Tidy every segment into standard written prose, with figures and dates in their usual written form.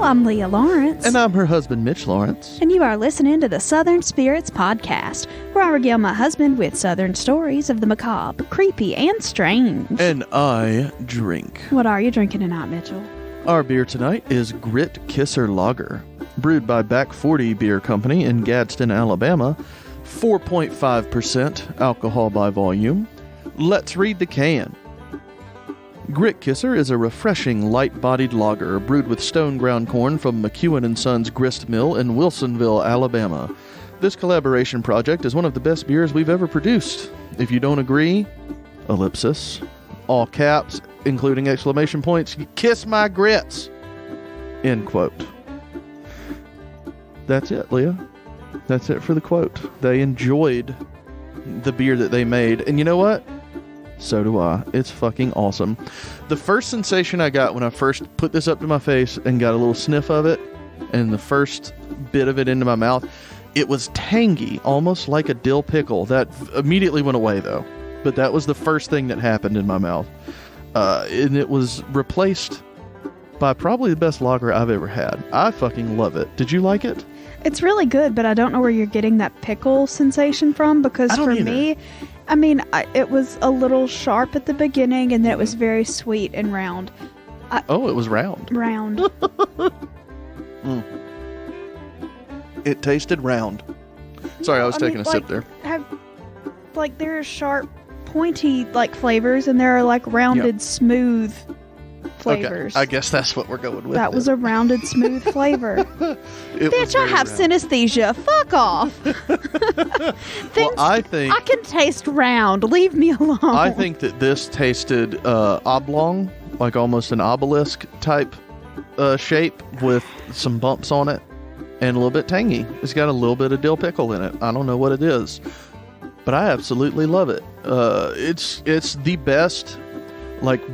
I'm Leah Lawrence. And I'm her husband, Mitch Lawrence. And you are listening to the Southern Spirits Podcast, where I regale my husband with Southern stories of the macabre, creepy, and strange. And I drink. What are you drinking tonight, Mitchell? Our beer tonight is Grit Kisser Lager, brewed by Back 40 Beer Company in Gadsden, Alabama. 4.5% alcohol by volume. Let's read the can. Grit Kisser is a refreshing, light-bodied lager brewed with stone ground corn from McEwen & Sons Grist Mill in Wilsonville, Alabama. This collaboration project is one of the best beers we've ever produced. If you don't agree, ellipsis, all caps, including exclamation points, kiss my grits, end quote. That's it, Leah. That's it for the quote. They enjoyed the beer that they made, and you know what? So do I. It's fucking awesome. The first sensation I got when I first put this up to my face and got a little sniff of it, and the first bit of it into my mouth, it was tangy, almost like a dill pickle. That immediately went away, though. But that was the first thing that happened in my mouth. And it was replaced by probably the best lager I've ever had. I fucking love it. Did you like it? It's really good, but I don't know where you're getting that pickle sensation from, because for me, I mean, it was a little sharp at the beginning, and then it was very sweet and round. It was round. Round. It tasted round. Sorry, I was taking a sip there. There are sharp, pointy, flavors, and there are, rounded, smooth flavors. Okay, I guess that's what we're going with. That was a rounded, smooth flavor. Bitch, I have synesthesia. Fuck off. I think I can taste round. Leave me alone. I think that this tasted oblong, like almost an obelisk type shape with some bumps on it and a little bit tangy. It's got a little bit of dill pickle in it. I don't know what it is, but I absolutely love it. It's the best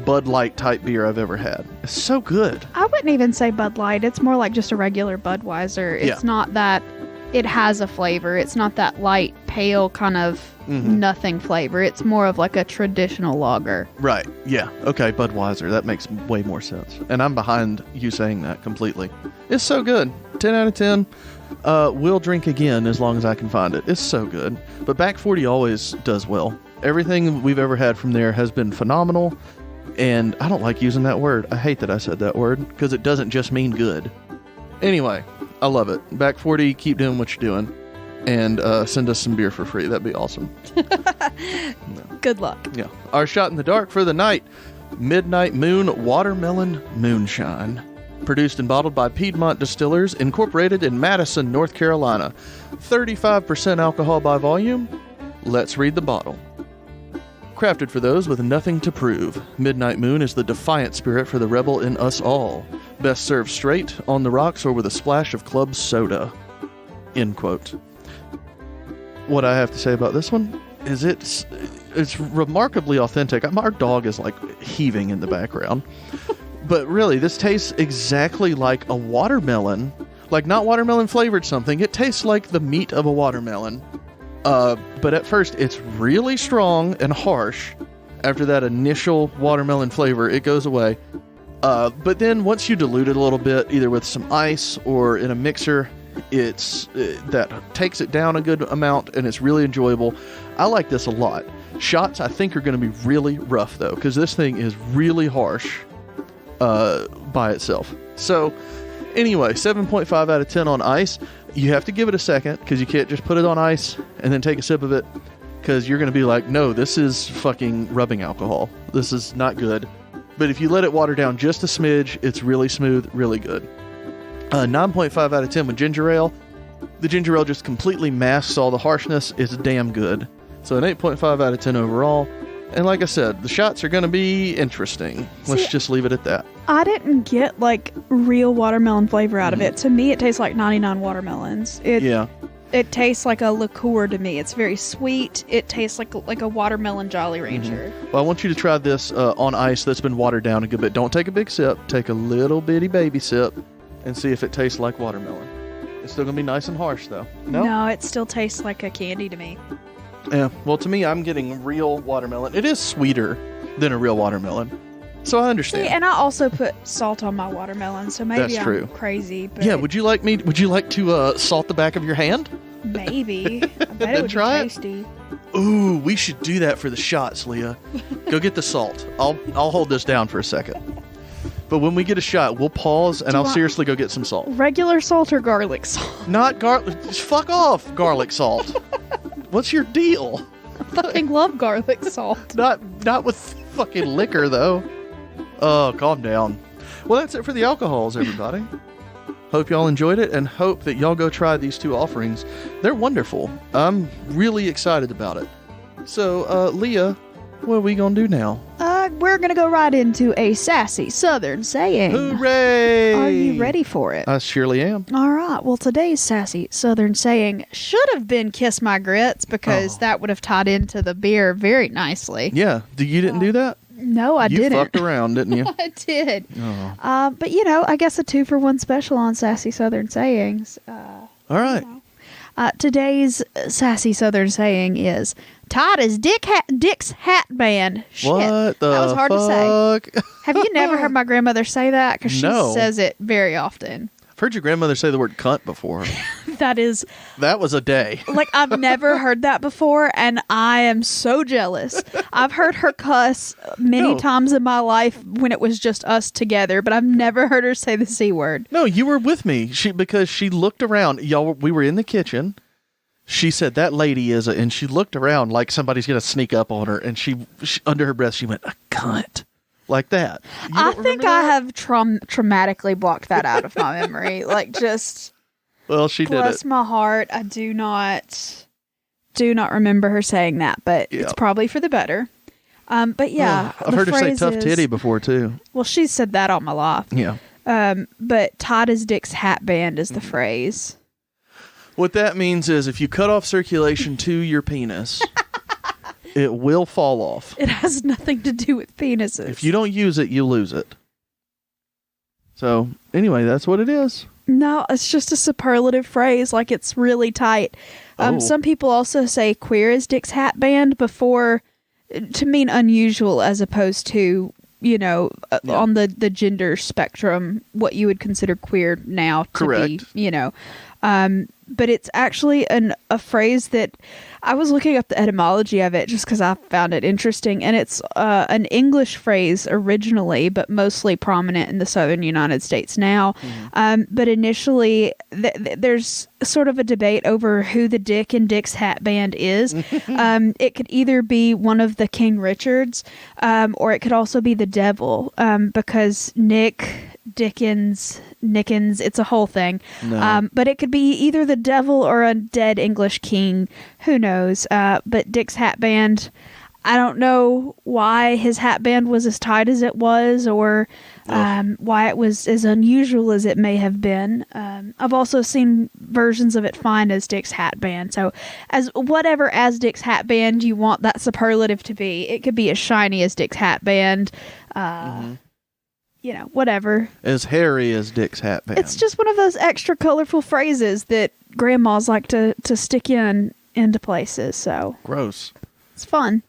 Bud Light type beer I've ever had. It's so good. I wouldn't even say Bud Light. It's more like just a regular Budweiser. It's not that it has a flavor. It's not that light, pale kind of nothing flavor. It's more of like a traditional lager. Right. Yeah. Okay. Budweiser. That makes way more sense. And I'm behind you saying that completely. It's so good. 10 out of 10. We'll drink again as long as I can find it. It's so good. But Back 40 always does well. Everything we've ever had from there has been phenomenal. And I don't like using that word. I hate that I said that word because it doesn't just mean good. Anyway, I love it. Back 40, keep doing what you're doing. And send us some beer for free. That'd be awesome. Good luck. Yeah. Our shot in the dark for the night. Midnight Moon Watermelon Moonshine. Produced and bottled by Piedmont Distillers, incorporated in Madison, North Carolina. 35% alcohol by volume. Let's read the bottle. Crafted for those with nothing to prove, Midnight Moon is the defiant spirit for the rebel in us all. Best served straight, on the rocks, or with a splash of club soda. End quote. What I have to say about this one is it's remarkably authentic. Our dog is heaving in the background. But really, this tastes exactly like a watermelon. Not watermelon flavored something. It tastes like the meat of a watermelon. But at first, it's really strong and harsh. After that initial watermelon flavor, it goes away. But then once you dilute it a little bit, either with some ice or in a mixer, that takes it down a good amount, and it's really enjoyable. I like this a lot. Shots, I think, are going to be really rough, though, because this thing is really harsh by itself. So, anyway, 7.5 out of 10 on ice. You have to give it a second, because you can't just put it on ice and then take a sip of it, because you're going to be like, no, this is fucking rubbing alcohol. This is not good. But if you let it water down just a smidge, it's really smooth, really good. 9.5 out of 10 with ginger ale. The ginger ale just completely masks all the harshness. It's damn good. So an 8.5 out of 10 overall. And like I said, the shots are going to be interesting. Let's just leave it at that. I didn't get real watermelon flavor out of it. To me, it tastes like 99 watermelons. It tastes like a liqueur to me. It's very sweet. It tastes like a watermelon Jolly Rancher. Well, I want you to try this on ice that's been watered down a good bit. Don't take a big sip. Take a little bitty baby sip and see if it tastes like watermelon. It's still going to be nice and harsh, though. No, it still tastes like a candy to me. Yeah, well, to me, I'm getting real watermelon. It is sweeter than a real watermelon. So I understand. See, and I also put salt on my watermelon, so maybe That's true. I'm crazy. But Yeah, would you like to salt the back of your hand? maybe. I bet it would be Try it? tasty. Ooh, we should do that for the shots, Leah. Go get the salt. I'll hold this down for a second. But when we get a shot, we'll pause and I'll seriously go get some salt. Regular salt or garlic salt? Not garlic. Fuck off, garlic salt. What's your deal? I fucking love garlic salt. Not with fucking liquor, though. Oh, calm down. Well, that's it for the alcohols, everybody. Hope y'all enjoyed it and hope that y'all go try these 2 offerings. They're wonderful. I'm really excited about it. So, Leah, what are we going to do now? We're going to go right into a sassy Southern saying. Hooray! Are you ready for it? I surely am. All right. Well, today's sassy Southern saying should have been kiss my grits because that would have tied into the beer very nicely. Yeah. You didn't do that? No, I didn't. You fucked around, didn't you? I did. Oh. But, I guess a 2-for-1 special on sassy Southern sayings. All right. Today's sassy Southern saying is tight as Dick's hat band. Shit, what the that was hard fuck? to say. Have you never heard my grandmother say that? Because she says it very often. I've heard your grandmother say the word cunt before. That was a day. Like, I've never heard that before, and I am so jealous. I've heard her cuss many times in my life when it was just us together, but I've never heard her say the C word. No, you were with me. Because she looked around. We were in the kitchen. She said, that lady is and she looked around like somebody's going to sneak up on her, and she under her breath, she went, a cunt. Like that. I think I have traumatically blocked that out of my memory. Like, just... Well, she did it. Bless my heart. I do not remember her saying that, but it's probably for the better. But yeah, I've heard her say tough titty before too. Well, she's said that all my life. Yeah. But tight as Dick's hat band is the phrase. What that means is if you cut off circulation to your penis, it will fall off. It has nothing to do with penises. If you don't use it, you lose it. So anyway, that's what it is. No, it's just a superlative phrase, like it's really tight. Some people also say queer as Dick's hat band to mean unusual as opposed to, on the gender spectrum, what you would consider queer now to be, but it's actually a phrase that I was looking up the etymology of it just because I found it interesting. And it's an English phrase originally, but mostly prominent in the southern United States now. Mm-hmm. But initially, there's sort of a debate over who the Dick in Dick's hat band is. It could either be one of the King Richards, or it could also be the devil, because Nickens, it's a whole thing. No. But it could be either the devil or a dead English king. Who knows? But Dick's hat band, I don't know why his hat band was as tight as it was, or why it was as unusual as it may have been. I've also seen versions of it fine as Dick's hat band. So as Dick's hat band you want that superlative to be, it could be as shiny as Dick's hat band. Whatever. As hairy as Dick's hat band. It's just one of those extra colorful phrases that grandmas like to stick into places. So gross. It's fun.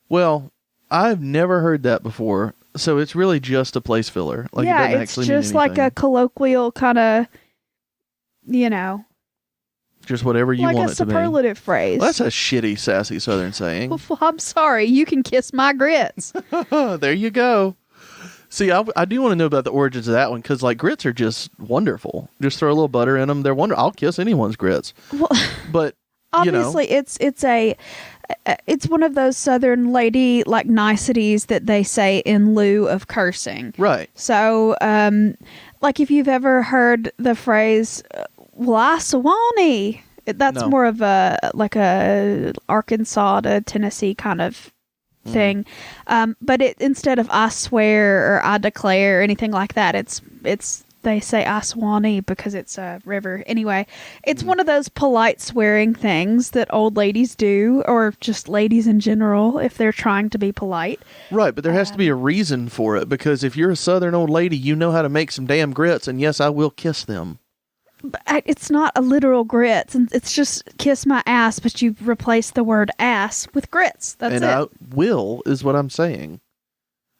Well, I've never heard that before, so it's really just a place filler. Like, it doesn't actually mean anything. It's just like a colloquial kind of, just whatever you want it to be. Like a superlative phrase. Well, that's a shitty, sassy Southern saying. Well, I'm sorry. You can kiss my grits. There you go. See, I do want to know about the origins of that one, because grits are just wonderful. Just throw a little butter in them. They're wonderful. I'll kiss anyone's grits. Well, but obviously, it's one of those Southern lady niceties that they say in lieu of cursing. Right. So, if you've ever heard the phrase, "Well, I Swanee," that's more of a Arkansas to Tennessee kind of thing. But instead of "I swear" or "I declare" or anything like that, it's they say "I Swanee" because it's a river. Anyway, it's one of those polite swearing things that old ladies do, or just ladies in general, if they're trying to be polite. Right, but there has to be a reason for it, because if you're a Southern old lady, you know how to make some damn grits, and yes, I will kiss them. But it's not a literal grits, and it's just kiss my ass, but you replace the word ass with grits. That's it. And I will is what I'm saying.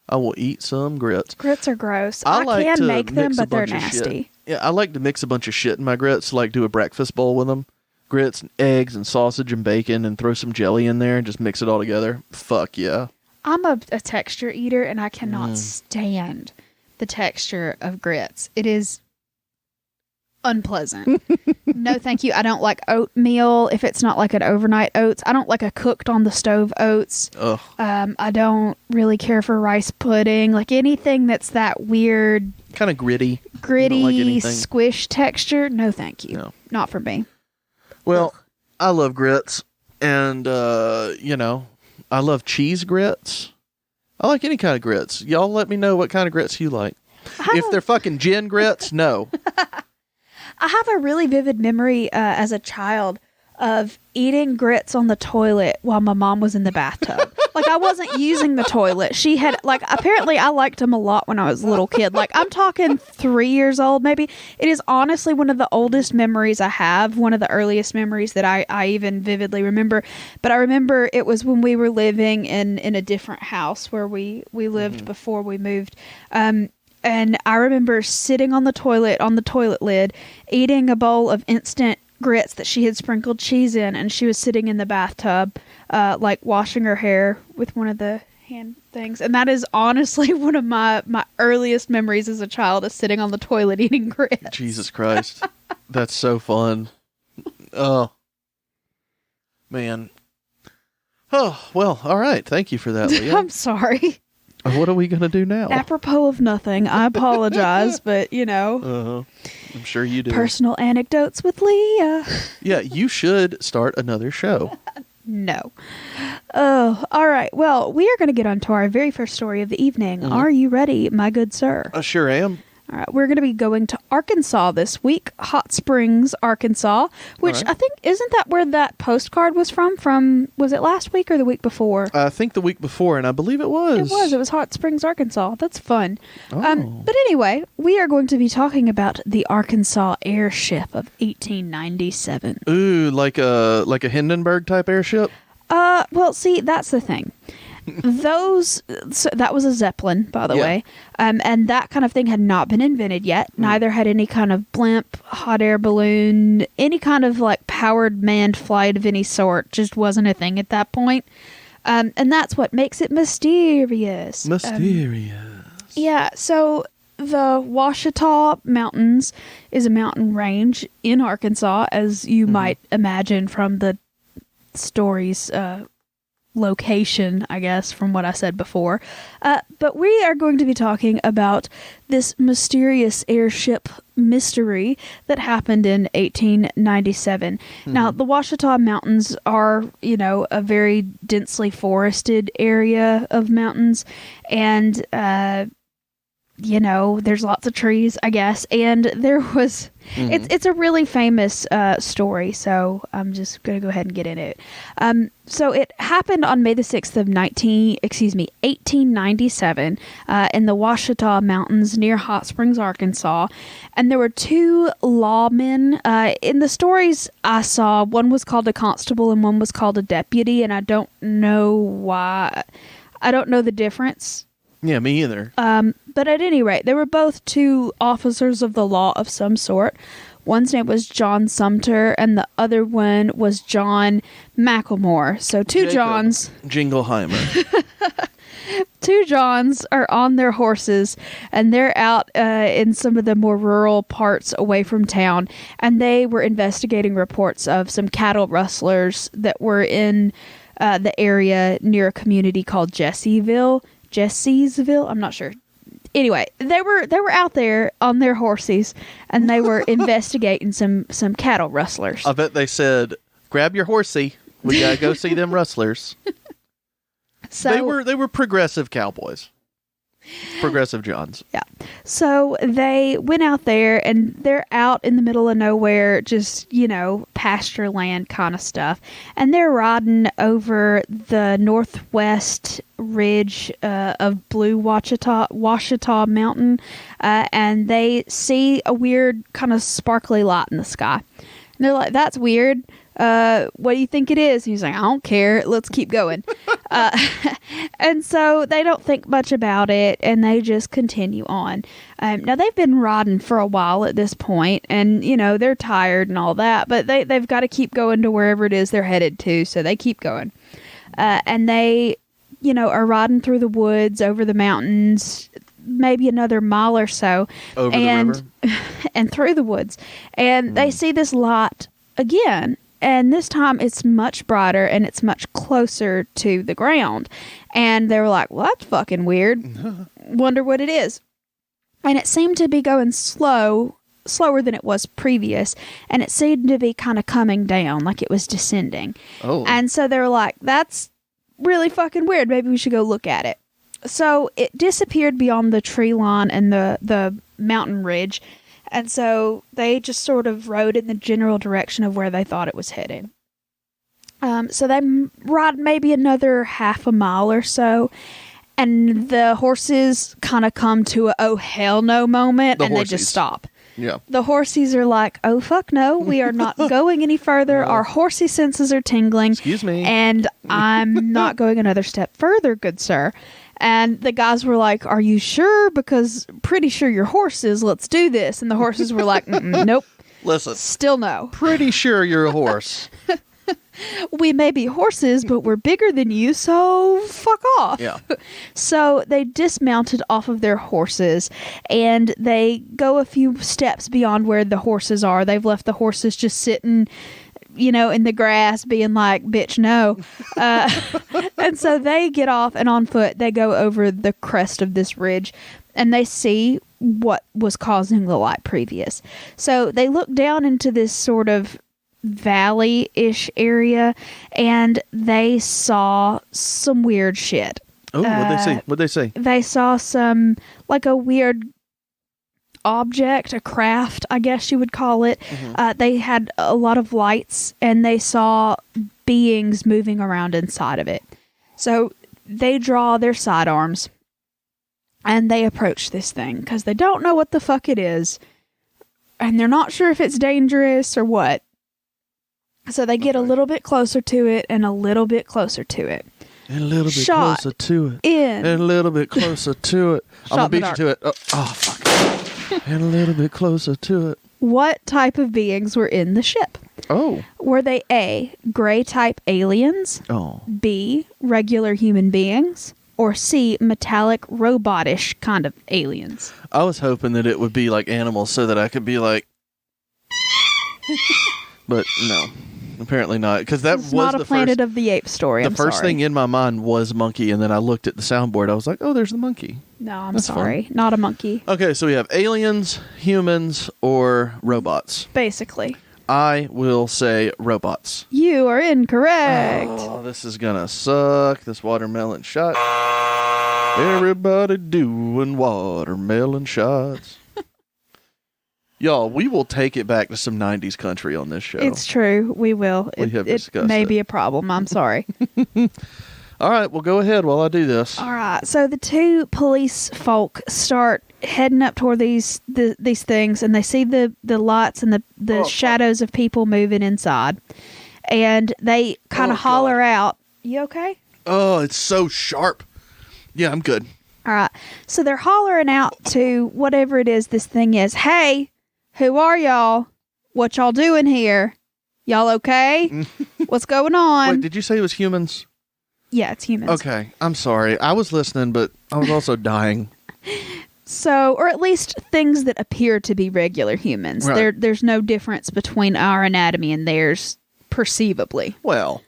I will eat some grits. Grits are gross. I like can make them, but they're nasty. Yeah, I like to mix a bunch of shit in my grits, like do a breakfast bowl with them. Grits and eggs and sausage and bacon and throw some jelly in there and just mix it all together. Fuck yeah. I'm a texture eater and I cannot stand the texture of grits. It is unpleasant. No, thank you. I don't like oatmeal if it's not like an overnight oats. I don't like a cooked on the stove oats. Ugh. I don't really care for rice pudding. Like anything that's that weird, kind of gritty, like squish texture. No, thank you. No. Not for me. Well, I love grits, and I love cheese grits. I like any kind of grits. Y'all let me know what kind of grits you like. If they're fucking gin grits, no. I have a really vivid memory as a child of eating grits on the toilet while my mom was in the bathtub. Like, I wasn't using the toilet. She had, like, apparently I liked them a lot when I was a little kid. Like, I'm talking 3 years old, maybe. It is honestly one of the oldest memories I have, one of the earliest memories that I even vividly remember. But I remember it was when we were living in a different house where we lived before we moved. And I remember sitting on the toilet lid, eating a bowl of instant grits that she had sprinkled cheese in, and she was sitting in the bathtub, like washing her hair with one of the hand things. And that is honestly one of my earliest memories as a child, is sitting on the toilet eating grits. Jesus Christ. That's so fun. Oh, man. Oh, well, all right. Thank you for that, Leah. I'm sorry. What are we going to do now? Apropos of nothing, I apologize, but, I'm sure you do. Personal anecdotes with Leah. Yeah, you should start another show. No. Oh, all right. Well, we are going to get on to our very first story of the evening. Are you ready, my good sir? I sure am. All right, we're going to be going to Arkansas this week, Hot Springs, Arkansas, which I think, isn't that where that postcard was from, was it last week or the week before? I think the week before, and I believe it was. It was Hot Springs, Arkansas. That's fun. Oh. But anyway, we are going to be talking about the Arkansas airship of 1897. Ooh, like a Hindenburg type airship? Well, see, that's the thing. That was a Zeppelin, by the way. And that kind of thing had not been invented yet. Neither had any kind of blimp, hot air balloon, any kind of like powered manned flight of any sort. Just wasn't a thing at that point. And that's what makes it mysterious. Yeah, so the Ouachita Mountains is a mountain range in Arkansas, as you might imagine from the story's location, I guess, from what I said before. But we are going to be talking about this mysterious airship mystery that happened in 1897. Now, the Ouachita Mountains are, a very densely forested area of mountains, and there's lots of trees, I guess, and there was it's a really famous story, so I'm just going to go ahead and get into it. So it happened on May the 6th of 1897 in the Ouachita Mountains near Hot Springs, Arkansas, and there were two lawmen. In the stories I saw, one was called a constable and one was called a deputy, and I don't know why. I don't know the difference. Yeah, me either. But at any rate, they were both two officers of the law of some sort. One's name was John Sumter, and the other one was John McLemore. So two Johns. Jingleheimer. Two Johns are on their horses, and they're out in some of the more rural parts away from town, and they were investigating reports of some cattle rustlers that were in the area near a community called Jesseville, I'm not sure. Anyway, they were out there on their horses, and they were investigating some cattle rustlers. I bet they said, "Grab your horsey. We gotta go see them rustlers." So they were progressive cowboys. Progressive Johns. Yeah. So they went out there, and they're out in the middle of nowhere, just, pasture land kind of stuff. And they're riding over the northwest ridge of Blue Ouachita Mountain, and they see a weird kind of sparkly light in the sky. And they're like, "That's weird. What do you think it is?" And he's like, "I don't care. Let's keep going." And so they don't think much about it, and they just continue on. Now, they've been riding for a while at this point, and, they're tired and all that, but they've got to keep going to wherever it is they're headed to, so they keep going. And they, are riding through the woods, over the mountains, maybe another mile or so. Over the river? And through the woods. And they see this light again. And this time it's much brighter and it's much closer to the ground. And they were like, well, that's fucking weird. Wonder what it is. And it seemed to be going slower than it was previous. And it seemed to be kind of coming down, like it was descending. Oh. And so they were like, that's really fucking weird. Maybe we should go look at it. So it disappeared beyond the tree line and the mountain ridge. And so they just sort of rode in the general direction of where they thought it was headed. So they ride maybe another half a mile or so, and the horses kind of come to a oh hell no moment, and they just stop. Yeah. The horsies are like, oh fuck no, we are not going any further. Our horsey senses are tingling. Excuse me. And I'm not going another step further, good sir. And the guys were like, are you sure? Because pretty sure you're horses. Let's do this. And the horses were like, nope. Listen. Still no. Pretty sure you're a horse. We may be horses, but we're bigger than you, so fuck off. Yeah. So they dismounted off of their horses, and they go a few steps beyond where the horses are. They've left the horses just sitting, in the grass being like, bitch, no. And so they get off, and on foot, they go over the crest of this ridge, and they see what was causing the light previous. So they look down into this sort of valley-ish area, and they saw some weird shit. Oh, what'd they say? They saw some, like a weird object, a craft, I guess you would call it. Mm-hmm. They had a lot of lights, and they saw beings moving around inside of it. So they draw their sidearms, and they approach this thing, because they don't know what the fuck it is, and they're not sure if it's dangerous or what. So they get a little bit closer to it, and a little bit closer to it. And a little bit closer to it. And a little bit closer to it. I'm going to beat you to it. Oh, fuck. And a little bit closer to it. What type of beings were in the ship? Oh. Were they A, gray type aliens? Oh. B, regular human beings? Or C, metallic, robotish kind of aliens? I was hoping that it would be like animals so that I could be like... But no. Apparently not, because that was not a Planet of the Apes story. The first thing in my mind was monkey, and then I looked at the soundboard. I was like, "Oh, there's the monkey." No, I'm sorry, not a monkey. Okay, so we have aliens, humans, or robots. Basically, I will say robots. You are incorrect. Oh, this is gonna suck. This watermelon shot. Everybody doing watermelon shots. Y'all, we will take it back to some 90s country on this show. It's true. We will. It may be a problem. I'm sorry. All right. Well, go ahead while I do this. All right. So the two police folk start heading up toward these things, and they see the lights and the shadows of people moving inside. And they kind of holler out, "You okay?" Oh, it's so sharp. Yeah, I'm good. All right. So they're hollering out to whatever it is this thing is. Hey, who are y'all? What y'all doing here? Y'all okay? What's going on? Wait, did you say it was humans? Yeah, it's humans. Okay. I'm sorry. I was listening, but I was also dying. So, or at least things that appear to be regular humans. Right. There's no difference between our anatomy and theirs, perceivably. Well,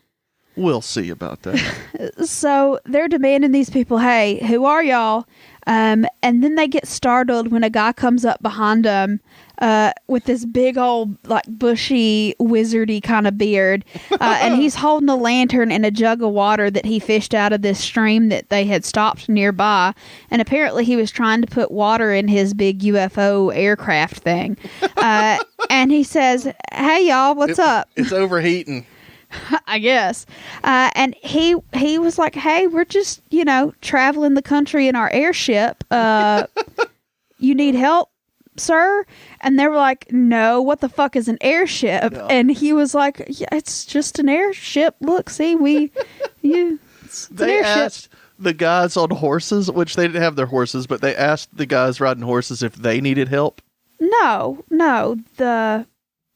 we'll see about that. So they're demanding these people, hey, who are y'all? And then they get startled when a guy comes up behind them with this big old, like, bushy, wizardy kind of beard. And he's holding a lantern and a jug of water that he fished out of this stream that they had stopped nearby. And apparently he was trying to put water in his big UFO aircraft thing. And he says, hey, y'all, what's up? It's overheating. I guess. And he was like, hey, we're just, traveling the country in our airship. You need help, sir? And they were like, no, what the fuck is an airship? No. And he was like, yeah, it's just an airship. Look, see, it's an airship. the guys on horses, which they didn't have their horses, but they asked the guys riding horses if they needed help? No.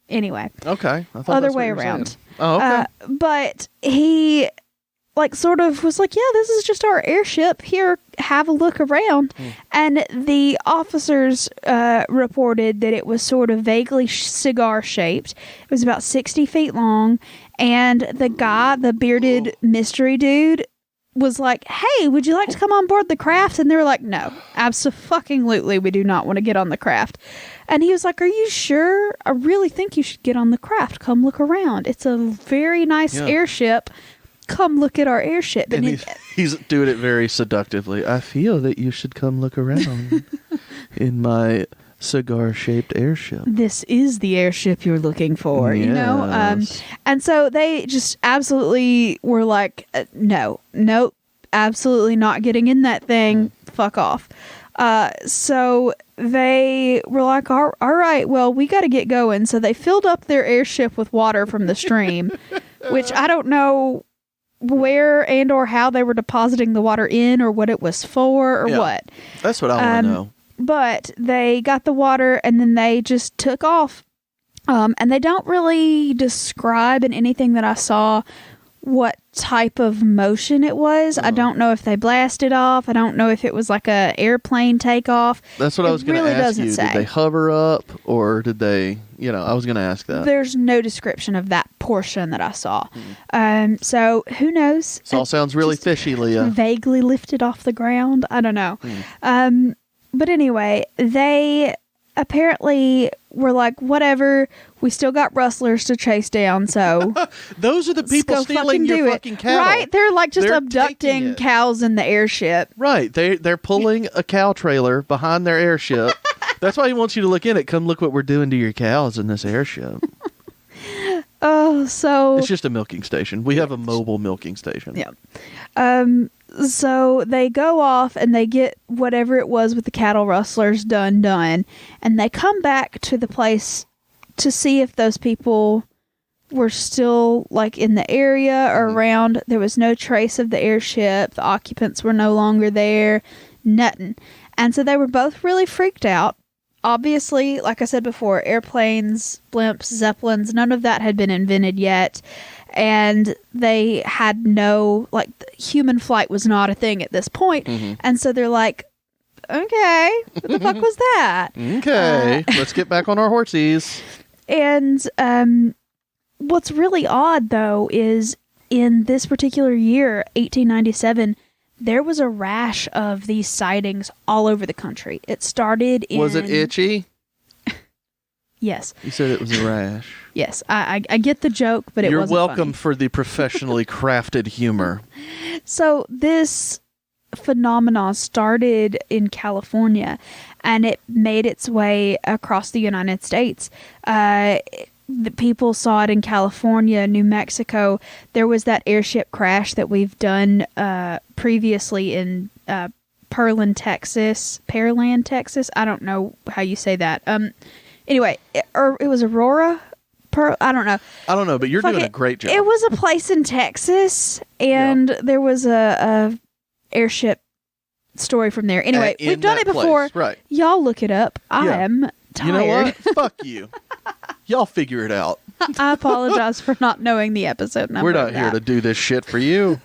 Anyway. Okay. I thought other that's what way you were around. saying. Oh, okay. But he, sort of was like, yeah, this is just our airship. Here, have a look around. And the officers reported that it was sort of vaguely cigar-shaped. It was about 60 feet long. And the guy, the bearded mystery dude, was like, hey, would you like to come on board the craft? And they were like, no, abso-fucking-lutely, we do not want to get on the craft. And he was like, are you sure? I really think you should get on the craft. Come look around. It's a very nice airship. Come look at our airship. And he's doing it very seductively. I feel that you should come look around in my cigar-shaped airship. This is the airship you're looking for, yes. you know? And so they just absolutely were like, nope, absolutely not getting in that thing. Fuck off. So they were like, all right, well, we got to get going. So they filled up their airship with water from the stream, which I don't know where and or how they were depositing the water in or what it was for or what. That's what I want to know. But they got the water and then they just took off. And they don't really describe in anything that I saw what type of motion it was. I don't know if they blasted off. I don't know if it was like a airplane takeoff. That's what I was going to ask you. Did they hover up or did they, I was going to ask that. There's no description of that portion that I saw. So who knows? This all sounds really fishy, Leah. Vaguely lifted off the ground. I don't know. But anyway, they apparently were like, whatever, we still got rustlers to chase down, so those are the people stealing your fucking cattle. Right? They're like just abducting cows in the airship. Right. They're pulling a cow trailer behind their airship. That's why he wants you to look in it. Come look what we're doing to your cows in this airship. Oh, so it's just a milking station. We have a mobile milking station. Yeah. So they go off and they get whatever it was with the cattle rustlers done, and they come back to the place to see if those people were still like in the area or around. There was no trace of the airship. The occupants were no longer there. Nothing. And so they were both really freaked out. Obviously, like I said before, airplanes, blimps, zeppelins, none of that had been invented yet. And they had human flight was not a thing at this point. And so they're like, okay, what the fuck was that? Okay, let's get back on our horsies. And what's really odd, though, is in this particular year, 1897, there was a rash of these sightings all over the country. It started in... Was it itchy? Yes. You said it was a rash. Yes, I get the joke, but You're wasn't welcome funny. for the professionally crafted humor. So this phenomenon started in California, and it made its way across the United States. The people saw it in California, New Mexico. There was that airship crash that we've done previously in Pearland, Texas. I don't know how you say that. Anyway, it was Aurora. I don't know, but you're doing a great job. It was a place in Texas, and there was a airship story from there. Anyway, we've done it before. Right. Y'all look it up. I am tired. You know what? Fuck you. Y'all figure it out. I apologize for not knowing the episode number. We're not here to do this shit for you.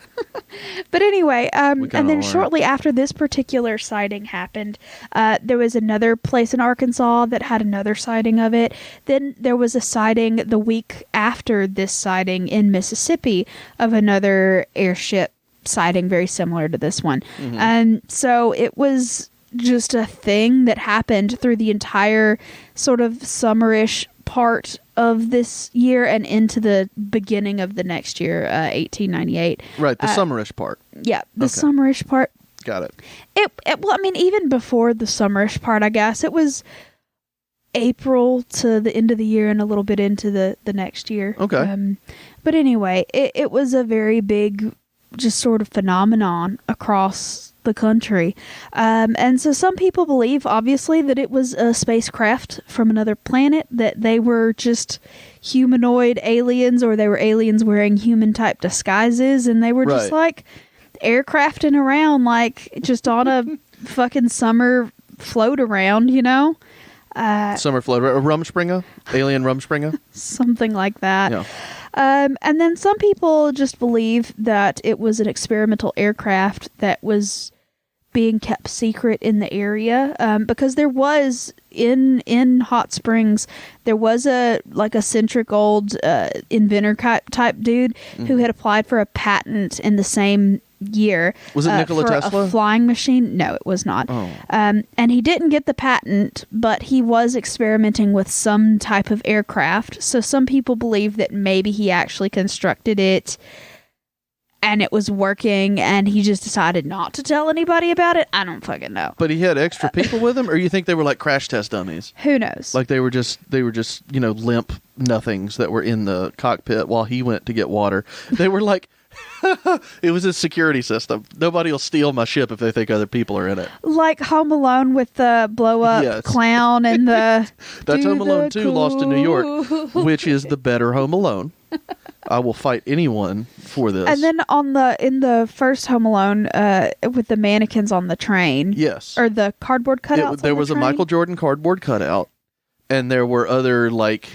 But anyway, and then shortly after this particular sighting happened, there was another place in Arkansas that had another sighting of it. Then there was a sighting the week after this sighting in Mississippi of another airship sighting very similar to this one. And so it was just a thing that happened through the entire sort of summerish part of this year and into the beginning of the next year, 1898. Right, the summerish part. Yeah, the summerish part. Got it. Well, I mean, even before the summerish part, I guess, it was April to the end of the year and a little bit into the next year. Okay. But anyway, it was a very big, just sort of phenomenon across the country. And so some people believe, obviously, that it was a spacecraft from another planet, that they were just humanoid aliens, or they were aliens wearing human-type disguises, and they were just like, aircrafting around, like just on a fucking summer float around, you know? Summer float, Rumspringa? Alien Rumspringa? Something like that. Yeah. And then some people just believe that it was an experimental aircraft that was being kept secret in the area, because there was in Hot Springs, there was a centric old inventor type dude who had applied for a patent in the same year. Was it Nikola for Tesla? A flying machine? No, it was not. Oh. And he didn't get the patent, but he was experimenting with some type of aircraft. So some people believe that maybe he actually constructed it and it was working, and he just decided not to tell anybody about it. I don't fucking know. But he had extra people with him, or you think they were like crash test dummies? Who knows? Like they were just limp nothings that were in the cockpit while he went to get water. They were like, it was a security system. Nobody will steal my ship if they think other people are in it. Like Home Alone with the blow up clown and the. That's Home Alone 2, Lost in New York, which is the better Home Alone. I will fight anyone for this. And then in the first Home Alone, with the mannequins on the train. Yes. Or the cardboard cutouts. There was a Michael Jordan cardboard cutout, and there were other like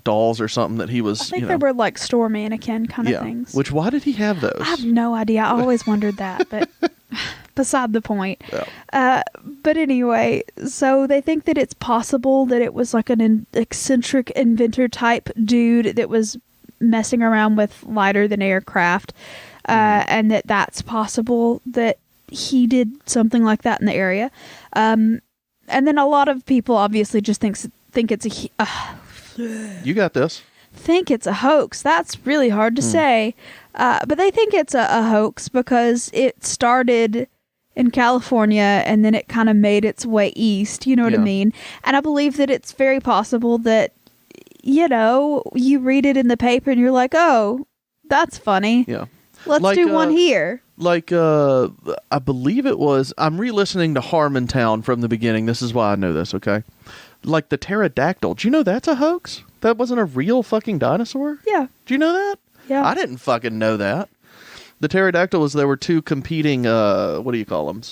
dolls or something that he was. I think they were like store mannequin kind of things. Which, why did he have those? I have no idea. I always wondered that, but beside the point. Yeah. But anyway, so they think that it's possible that it was like an eccentric inventor type dude that was messing around with lighter than aircraft, and that's possible that he did something like that in the area. And then a lot of people obviously just think it's you got this. Think it's a hoax. That's really hard to say. But they think it's a hoax because it started in California and then it kind of made its way east. You know what I mean? And I believe that it's very possible that, you read it in the paper and you're like, oh, that's funny. Yeah. Let's do one here. Like, I believe it was, I'm re-listening to Harmontown from the beginning. This is why I know this, okay? Like the pterodactyl. Do you know that's a hoax? That wasn't a real fucking dinosaur? Yeah. Do you know that? Yeah. I didn't fucking know that. The pterodactyl was, there were two competing, what do you call them?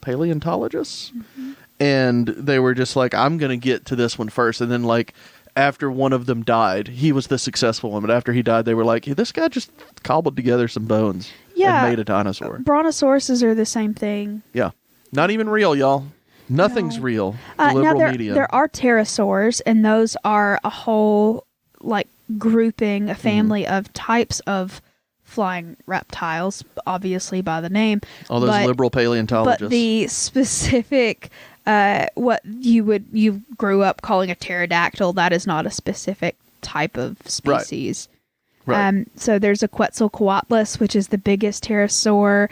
Paleontologists? Mm-hmm. And they were just like, I'm going to get to this one first. And then like, after one of them died, he was the successful one. But after he died, they were like, hey, this guy just cobbled together some bones and made a dinosaur. Brontosauruses are the same thing. Yeah. Not even real, y'all. Nothing's real. Liberal media. There are pterosaurs, and those are a whole grouping, a family of types of flying reptiles, obviously by the name. All those liberal paleontologists. But the specific, what you grew up calling a pterodactyl, that is not a specific type of species. Right. So there's a Quetzalcoatlus, which is the biggest pterosaur.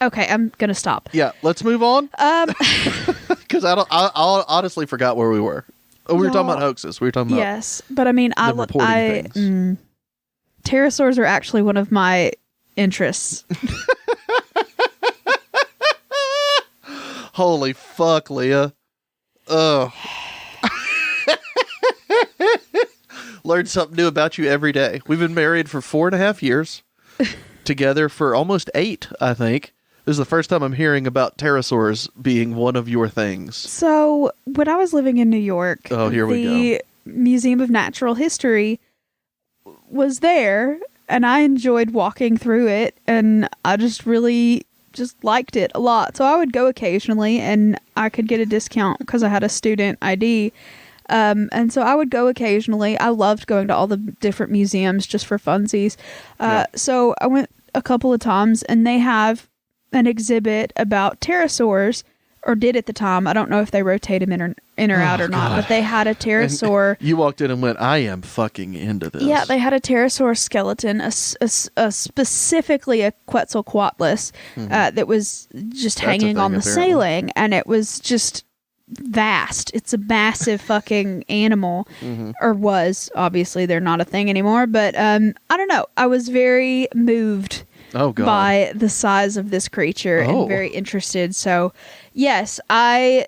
I'm gonna stop. Yeah, let's move on. Because I honestly forgot where we were. Oh, we were talking about hoaxes. We were talking about but I mean, pterosaurs are actually one of my interests. Holy fuck, Leah! Ugh. Learn something new about you every day. We've been married for 4.5 years. Together for almost 8, I think. This is the first time I'm hearing about pterosaurs being one of your things. So, when I was living in New York, the Museum of Natural History was there, and I enjoyed walking through it, and I just really liked it a lot. So I would go occasionally, and I could get a discount because I had a student ID. And so I would go occasionally. I loved going to all the different museums just for funsies. So I went a couple of times, and they have an exhibit about pterosaurs, or did at the time. I don't know if they rotate them in or out or not, but they had a pterosaur. And you walked in and went, I am fucking into this. Yeah, they had a pterosaur skeleton, specifically a Quetzalcoatlus, that was just hanging on the ceiling, and it was just vast. It's a massive fucking animal, or was. Obviously, they're not a thing anymore, but I don't know. I was very moved by the size of this creature and very interested. So, yes, I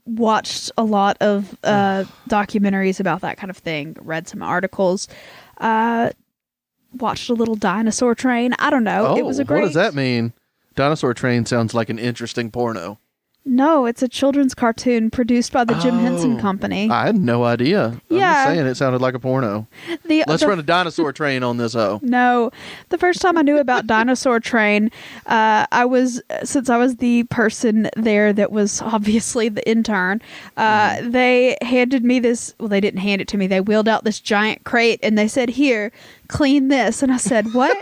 watched a lot of documentaries about that kind of thing, read some articles. watched a little dinosaur train. I don't know. It was a great... What does that mean? Dinosaur Train sounds like an interesting porno. No, it's a children's cartoon produced by the Jim Henson Company. I had no idea. I'm just saying it sounded like a porno. Let's run a dinosaur train on this hoe. No. The first time I knew about Dinosaur Train, since I was the person there that was obviously the intern, they handed me this, well, they didn't hand it to me. They wheeled out this giant crate and they said, "Here, clean this." And I said, "What?"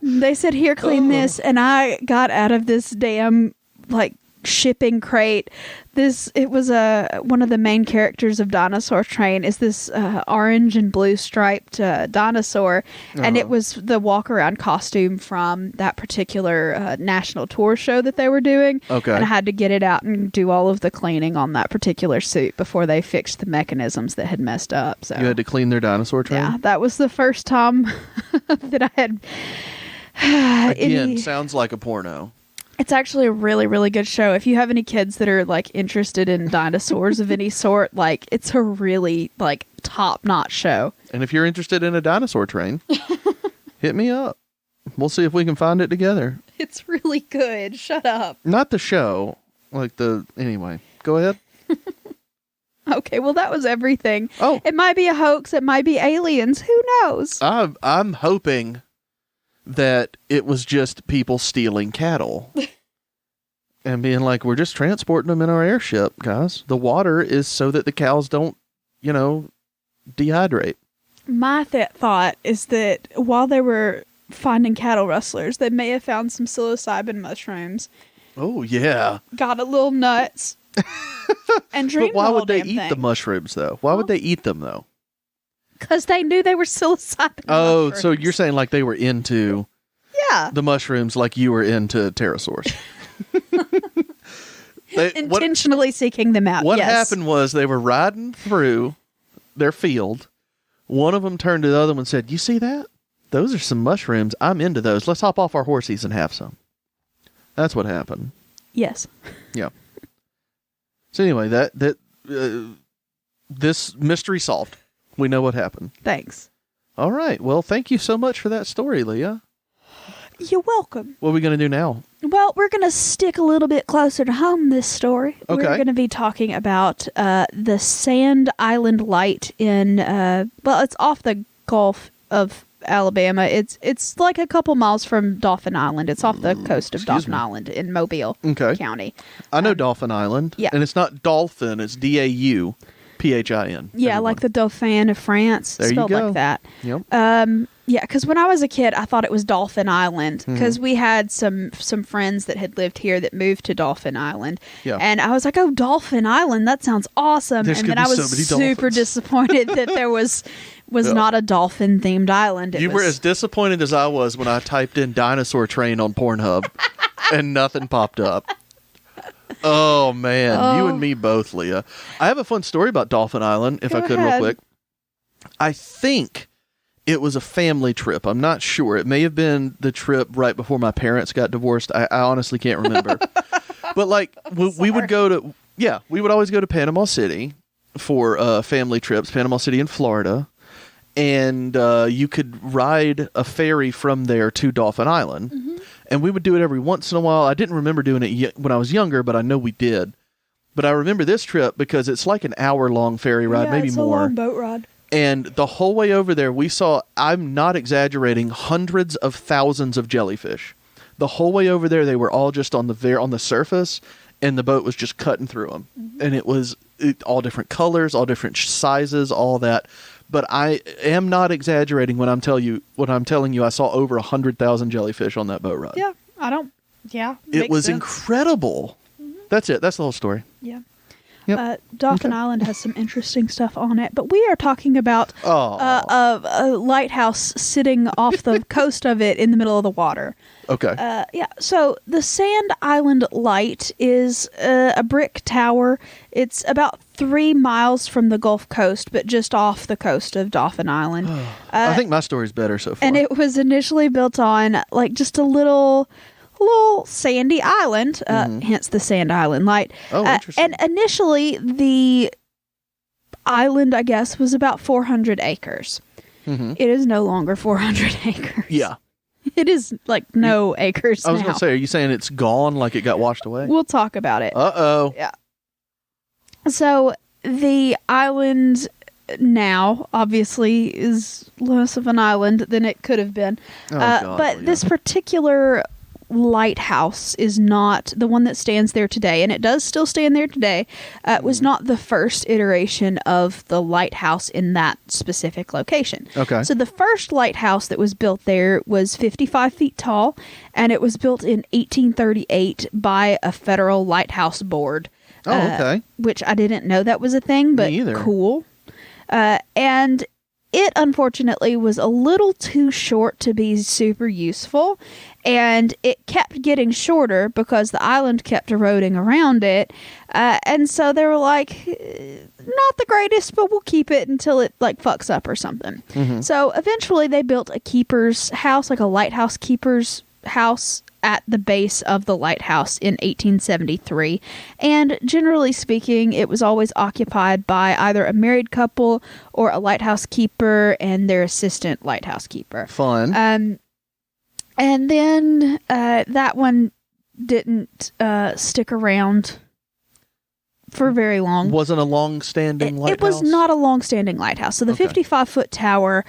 They said, "Here, clean this." And I got out of this damn, shipping crate. It was one of the main characters of Dinosaur Train is this orange and blue striped dinosaur, and it was the walk around costume from that particular national tour show that they were doing. Okay. And I had to get it out and do all of the cleaning on that particular suit before they fixed the mechanisms that had messed up. So you had to clean their Dinosaur Train? Yeah, that was the first time that I had Again, sounds like a porno. It's actually a really, really good show. If you have any kids that are interested in dinosaurs of any sort, it's a really top-notch show. And if you're interested in a dinosaur train, hit me up. We'll see if we can find it together. It's really good. Shut up. Not the show. Anyway, go ahead. Okay, well, that was everything. Oh. It might be a hoax. It might be aliens. Who knows? I'm hoping that it was just people stealing cattle and being like, we're just transporting them in our airship, guys. The water is so that the cows don't, dehydrate. My thought is that while they were finding cattle rustlers, they may have found some psilocybin mushrooms. Oh, yeah. Got a little nuts. And dreamed. But why would they eat the mushrooms, though? Why would they eat them, though? Because they knew they were psilocybin mushrooms. So you're saying they were into the mushrooms like you were into pterosaurs. Intentionally seeking them out. What happened was they were riding through their field. One of them turned to the other one and said, "You see that? Those are some mushrooms. I'm into those. Let's hop off our horsies and have some." That's what happened. Yes. Yeah. So anyway, this mystery solved. We know what happened. Thanks. All right. Well, thank you so much for that story, Leah. You're welcome. What are we going to do now? Well, we're going to stick a little bit closer to home this story. Okay. We're going to be talking about the Sand Island Light in, it's off the Gulf of Alabama. It's like a couple miles from Dauphin Island. It's off the coast of Dauphin Island in Mobile County. I know Dauphin Island. Yeah. And it's not dolphin, it's DAUPHIN. Yeah, like the Dauphin of France. There spelled you go. like that. Yep. Yeah, because when I was a kid, I thought it was Dolphin Island because we had some friends that had lived here that moved to Dolphin Island. Yeah. And I was like, "Oh, Dolphin Island, that sounds awesome." There's and then I was super disappointed that there was not a dolphin themed island. You were as disappointed as I was when I typed in Dinosaur Train on Pornhub and nothing popped up. Oh man, you and me both, Leah. I have a fun story about Dolphin Island, if I could real quick. I think it was a family trip. I'm not sure. It may have been the trip right before my parents got divorced. I honestly can't remember. But we would go to, we would always go to Panama City for family trips, Panama City in Florida. And you could ride a ferry from there to Dolphin Island. Mm-hmm. And we would do it every once in a while. I didn't remember doing it when I was younger, but I know we did. But I remember this trip because it's like an hour-long ferry ride, maybe more. Yeah, it's a long boat ride. And the whole way over there, we saw, I'm not exaggerating, hundreds of thousands of jellyfish. The whole way over there, they were all just on the surface, and the boat was just cutting through them. Mm-hmm. And it was all different colors, all different sizes, all that. But I am not exaggerating when I'm telling you I saw over 100,000 jellyfish on that boat ride. Yeah, it was incredible. Mm-hmm. That's it. That's the whole story. Yeah. Yep. Dauphin Island has some interesting stuff on it, but we are talking about a lighthouse sitting off the coast of it in the middle of the water. Okay. So the Sand Island Light is a brick tower. It's about 3 miles from the Gulf Coast, but just off the coast of Dauphin Island. I think my story's better so far. And it was initially built on just a little sandy island, hence the Sand Island Light. Oh, interesting. And initially, the island, I guess, was about 400 acres. it is no longer 400 acres. Yeah. It is like no acres I was now. going to say, are you saying it's gone like it got washed away? We'll talk about it. Uh-oh. Yeah. So the island now obviously is less of an island than it could have been. But this particular lighthouse is not the one that stands there today, and it does still stand there today. Was not the first iteration of the lighthouse in that specific location. Okay. So the first lighthouse that was built there was 55 feet tall, and it was built in 1838 by a federal lighthouse board. Oh, okay. Which I didn't know that was a thing, but cool. And it unfortunately was a little too short to be super useful, and it kept getting shorter because the island kept eroding around it. And so they were like, not the greatest, but we'll keep it until it like fucks up or something. Mm-hmm. So eventually they built a keeper's house, like a lighthouse keeper's house at the base of the lighthouse in 1873, and generally speaking it was always occupied by either a married couple or a lighthouse keeper and their assistant lighthouse keeper. Fun. And then that one didn't stick around for very long. Wasn't a long-standing lighthouse? It was not a long-standing lighthouse. So the 55-foot tower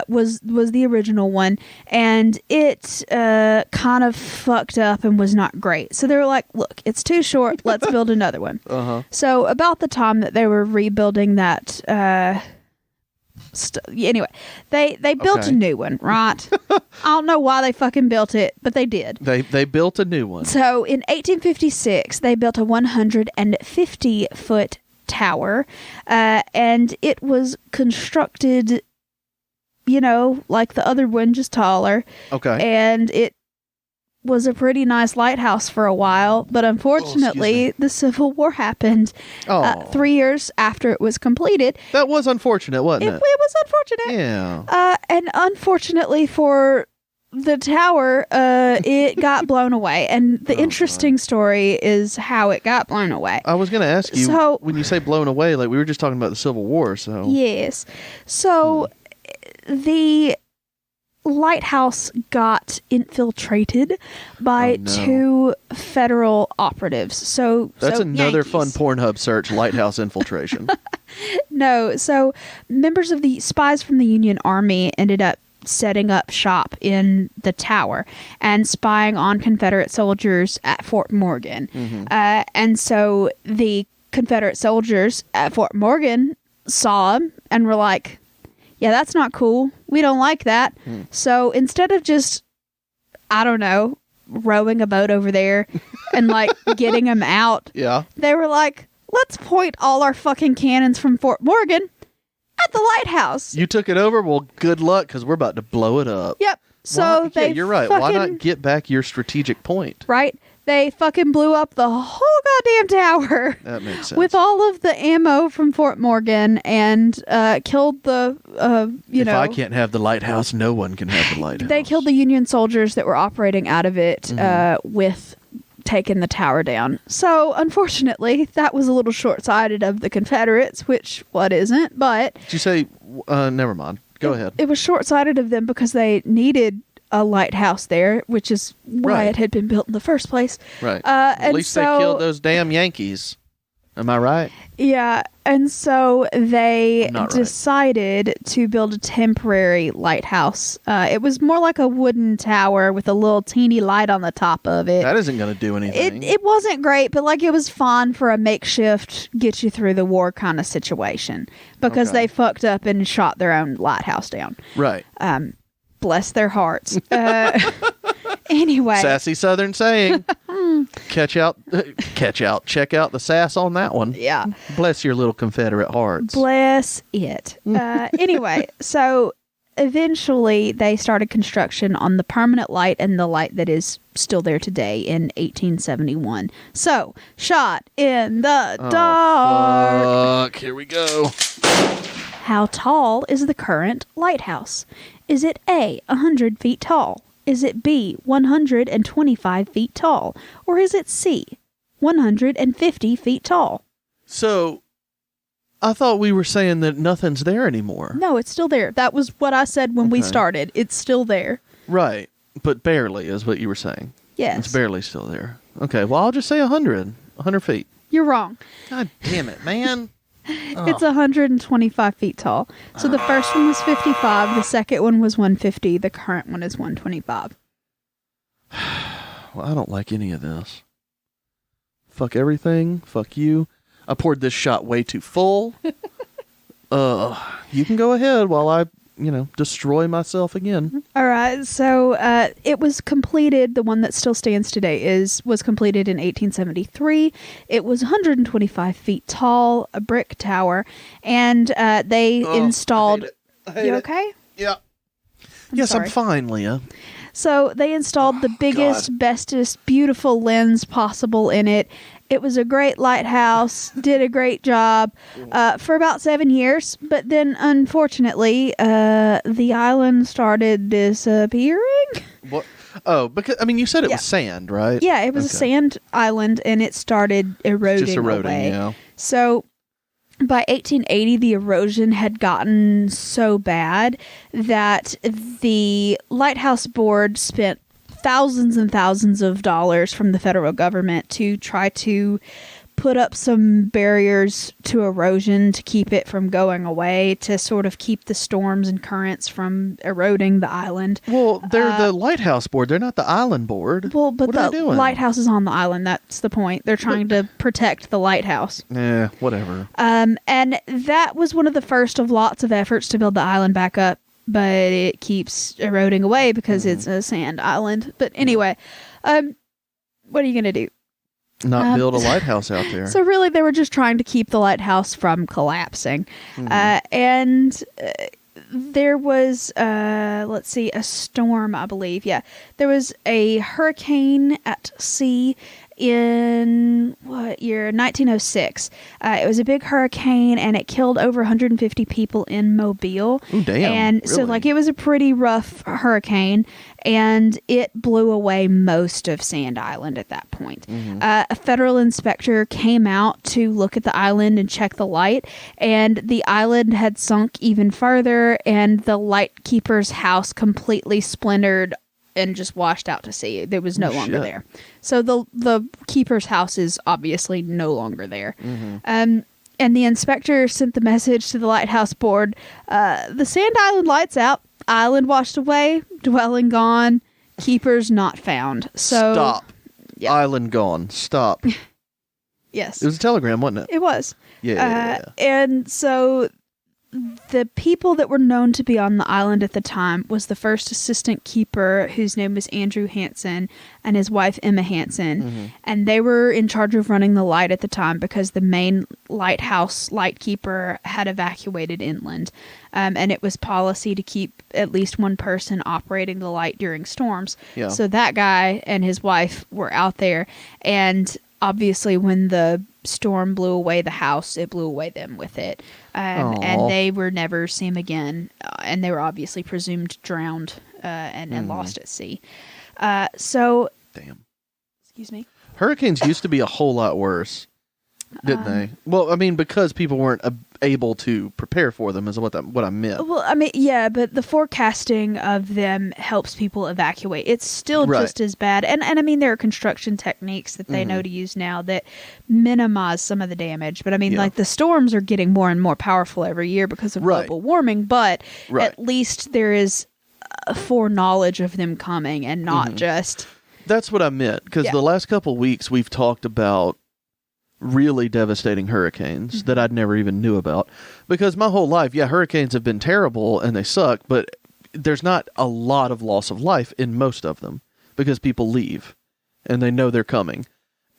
was the original one, and it kind of fucked up and was not great. So they were like, look, it's too short. Let's build another one. Uh-huh. So about the time that they were rebuilding that... anyway, they built a new one, right? I don't know why they fucking built it, but they did. They built a new one. So in 1856, they built a 150-foot tower, and it was constructed, like the other one, just taller. Okay. And it was a pretty nice lighthouse for a while, but unfortunately the Civil War happened 3 years after it was completed. That was unfortunate, wasn't it? It was unfortunate. Yeah. And unfortunately for the tower, it got blown away. And the interesting story is how it got blown away. I was going to ask you, when you say blown away, like we were just talking about the Civil War, so... Yes. So the lighthouse got infiltrated by two federal operatives. So that's another Yankees. Fun Pornhub search, lighthouse infiltration. No, so members of the spies from the Union Army ended up setting up shop in the tower and spying on Confederate soldiers at Fort Morgan. Mm-hmm. And so the Confederate soldiers at Fort Morgan saw them and were like, yeah, that's not cool. We don't like that. So instead of just, I don't know, rowing a boat over there and like getting them out, they were like, let's point all our fucking cannons from Fort Morgan at the lighthouse. You took it over? Well, good luck, because we're about to blow it up. Yep. So you're right. Why not get back your strategic point? Right. They fucking blew up the whole goddamn tower. That makes sense. With all of the ammo from Fort Morgan and killed the, If I can't have the lighthouse, no one can have the lighthouse. They killed the Union soldiers that were operating out of it with taking the tower down. So, unfortunately, that was a little short-sighted of the Confederates, which, what isn't, but... Did you say... never mind. Go ahead. It was short-sighted of them because they needed a lighthouse there, which is why it had been built in the first place. Right. At least they killed those damn Yankees. Am I right? Yeah. And so they decided to build a temporary lighthouse. It was more like a wooden tower with a little teeny light on the top of it. That isn't going to do anything. It wasn't great, but like it was fun for a makeshift get you through the war kind of situation because they fucked up and shot their own lighthouse down. Right. Bless their hearts. Anyway. Sassy Southern saying. Check out the sass on that one. Yeah. Bless your little Confederate hearts. Bless it. Anyway, so eventually they started construction on the permanent light and the light that is still there today in 1871. So, shot in the dark. Fuck. Here we go. How tall is the current lighthouse? Is it A, 100 feet tall? Is it B, 125 feet tall? Or is it C, 150 feet tall? So, I thought we were saying that nothing's there anymore. No, it's still there. That was what I said when we started. It's still there. Right. But barely is what you were saying. Yes. It's barely still there. Okay, well, I'll just say 100 feet. You're wrong. God damn it, man. It's 125 feet tall. So the first one was 55, the second one was 150, the current one is 125. Well, I don't like any of this. Fuck everything. Fuck you. I poured this shot way too full. You can go ahead while I, destroy myself again. All right. So it was completed. The one that still stands today was completed in 1873. It was 125 feet tall, a brick tower, and they installed. I hate you it. Okay? Yeah. Sorry. I'm fine, Leah. So they installed the biggest, bestest, beautiful lens possible in it. It was a great lighthouse, did a great job for about 7 years. But then, unfortunately, the island started disappearing. What? Oh, because, you said it was sand, right? Yeah, it was a sand island, and it started eroding Just eroding, away. yeah. So by 1880, the erosion had gotten so bad that the Lighthouse Board spent thousands and thousands of dollars from the federal government to try to put up some barriers to erosion to keep it from going away, to sort of keep the storms and currents from eroding the island. Well, they're the Lighthouse Board. They're not the Island Board. Well, but what are they doing? lighthouse is on the island. That's the point. They're trying to protect the lighthouse. Yeah, whatever. And that was one of the first of lots of efforts to build the island back up, but it keeps eroding away because it's a sand island. But anyway, what are you going to do? Not build a lighthouse out there. So really, they were just trying to keep the lighthouse from collapsing. And there was, a storm, I believe. Yeah. There was a hurricane at sea in what year? 1906. It was a big hurricane, and it killed over 150 people in Mobile. Oh, damn. And really? so, it was a pretty rough hurricane, and it blew away most of Sand Island at that point. A federal inspector came out to look at the island and check the light, and the island had sunk even further, and the lightkeeper's house completely splintered and just washed out to sea. There was no longer there. So the keeper's house is obviously no longer there. And the inspector sent the message to the Lighthouse Board, the Sand Island lights out, island washed away, dwelling gone, keepers not found. So stop. Yeah. Island gone. Stop. Yes. It was a telegram, wasn't it? It was. Yeah. And so the people that were known to be on the island at the time was the first assistant keeper, whose name was Andrew Hansen, and his wife Emma Hansen. And they were in charge of running the light at the time because the main lighthouse lightkeeper had evacuated inland. And it was policy to keep at least one person operating the light during storms. Yeah. So that guy and his wife were out there, and obviously when the storm blew away the house, it blew away them with it. And they were never seen again, and they were obviously presumed drowned and lost at sea. So damn. Excuse me. Hurricanes used to be a whole lot worse, didn't they? Well, because people weren't able to prepare for them is what I meant. Well, yeah, but the forecasting of them helps people evacuate. It's still just as bad. And there are construction techniques that they know to use now that minimize some of the damage. But the storms are getting more and more powerful every year because of global warming. But at least there is foreknowledge of them coming and not just... That's what I meant. Because the last couple weeks we've talked about really devastating hurricanes that I'd never even knew about, because my whole life, hurricanes have been terrible and they suck, but there's not a lot of loss of life in most of them because people leave and they know they're coming.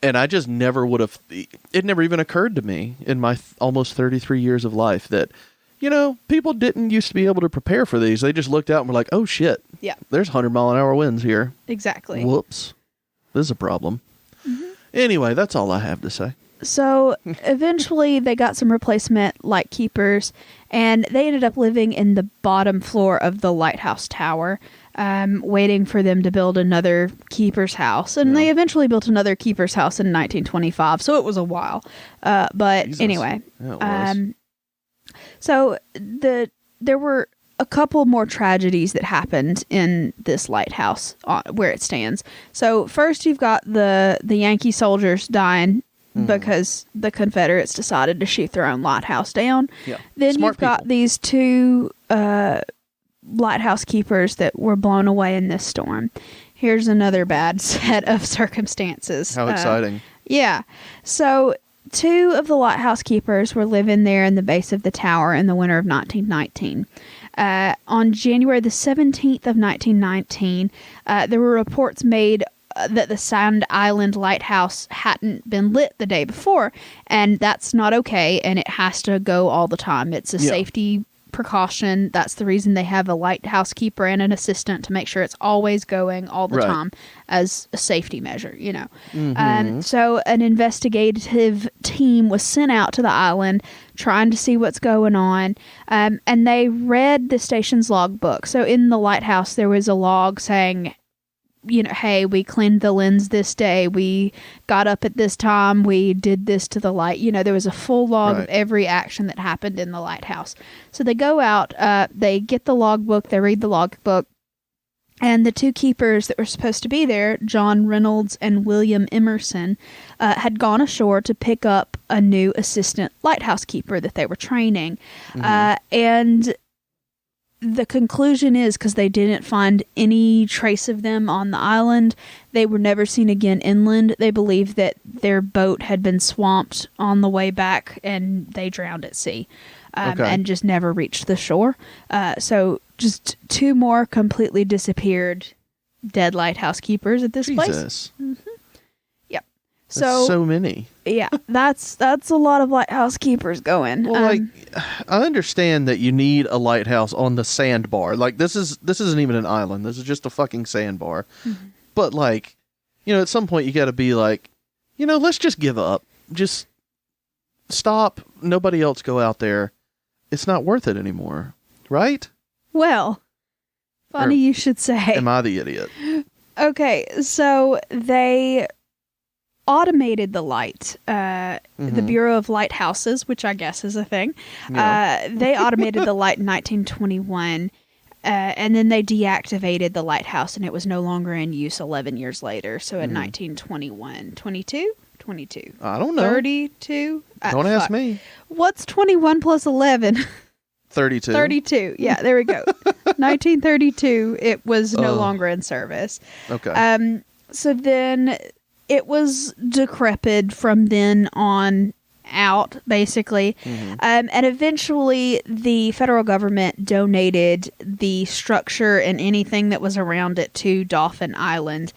And I just never would have, it never even occurred to me in my almost 33 years of life that, people didn't used to be able to prepare for these. They just looked out and were like, oh shit, there's 100-mile-an-hour winds here. Exactly. Whoops. This is a problem. Anyway, that's all I have to say. So eventually they got some replacement light keepers, and they ended up living in the bottom floor of the lighthouse tower, waiting for them to build another keeper's house. And they eventually built another keeper's house in 1925, so it was a while. But Jesus. anyway, Yeah, it was. So there were a couple more tragedies that happened in this lighthouse where it stands. So first you've got the Yankee soldiers dying because the Confederates decided to shoot their own lighthouse down. Yeah. Then Smart you've got people. these two lighthouse keepers that were blown away in this storm. Here's another bad set of circumstances. How exciting. Yeah. So 2 of the lighthouse keepers were living there in the base of the tower in the winter of 1919. On January the 17th of 1919, there were reports made that the Sand Island lighthouse hadn't been lit the day before, and that's not okay, and it has to go all the time. It's a safety precaution. That's the reason they have a lighthouse keeper and an assistant to make sure it's always going all the time as a safety measure, you know. So an investigative team was sent out to the island trying to see what's going on, and they read the station's logbook. So in the lighthouse there was a log saying, you know, hey, we cleaned the lens this day, we got up at this time, we did this to the light. You know, there was a full log of every action that happened in the lighthouse. So they go out, they get the logbook, they read the logbook, and the 2 keepers that were supposed to be there, John Reynolds and William Emerson, had gone ashore to pick up a new assistant lighthouse keeper that they were training. And the conclusion is, because they didn't find any trace of them on the island, they were never seen again inland. They believe that their boat had been swamped on the way back and they drowned at sea, and just never reached the shore. So just 2 more completely disappeared dead lighthouse keepers at this place. Yep. So many. Yeah, that's a lot of lighthouse keepers going. Well, I understand that you need a lighthouse on the sandbar. Like, this isn't even an island. This is just a fucking sandbar. But, like, you know, at some point you got to be like, you know, let's just give up. Just stop. Nobody else go out there. It's not worth it anymore. Right? Well, funny you should say. Am I the idiot? Okay, so they automated the light. The Bureau of Lighthouses, which I guess is a thing, they automated the light in 1921, and then they deactivated the lighthouse, and it was no longer in use 11 years later. So in 1921, 22? 22. I don't know. 32? Don't ask me. What's 21 plus 11? 32. 32. Yeah, there we go. 1932, it was no longer in service. Okay. So then it was decrepit from then on out, basically. And eventually the federal government donated the structure and anything that was around it to Dauphin Island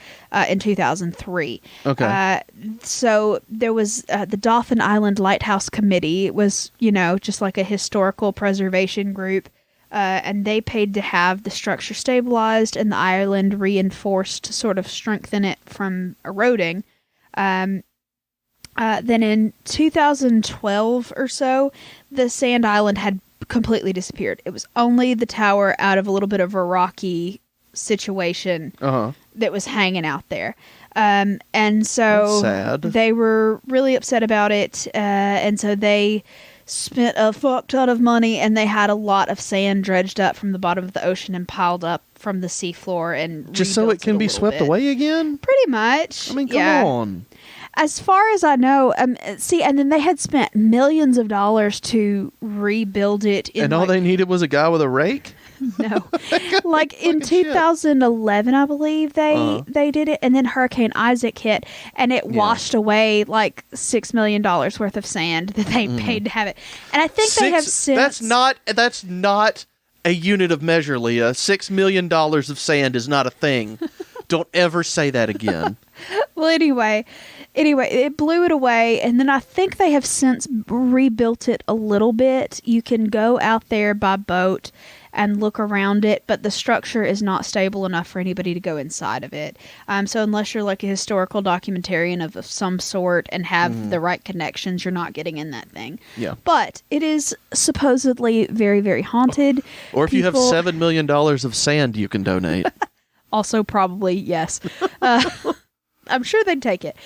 in 2003. Okay. So there was the Dauphin Island Lighthouse Committee. It was, you know, just like a historical preservation group. And they paid to have the structure stabilized and the island reinforced to sort of strengthen it from eroding. Then in 2012 or so, the sand island had completely disappeared. It was only the tower out of a little bit of a rocky situation that was hanging out there. And so they were really upset about it. And so they spent a fuck ton of money, and they had a lot of sand dredged up from the bottom of the ocean and piled up from the seafloor, and just so it can be swept away again? Pretty much. I mean, come on. As far as I know, and then they had spent millions of dollars to rebuild it. And all they needed was a guy with a rake? No. Like in 2011, I believe they did it, and then Hurricane Isaac hit, and it washed away like $6 million worth of sand that they paid to have it. And I think they have since... That's not a unit of measure, Leah. $6 million of sand is not a thing. Don't ever say that again. Well, anyway, it blew it away, and then I think they have since rebuilt it a little bit. You can go out there by boat and look around it, but the structure is not stable enough for anybody to go inside of it. So unless you're like a historical documentarian of some sort and have the right connections, you're not getting in that thing. Yeah. But it is supposedly very, very haunted. Or if you have $7 million of sand you can donate. Also probably, yes. I'm sure they'd take it.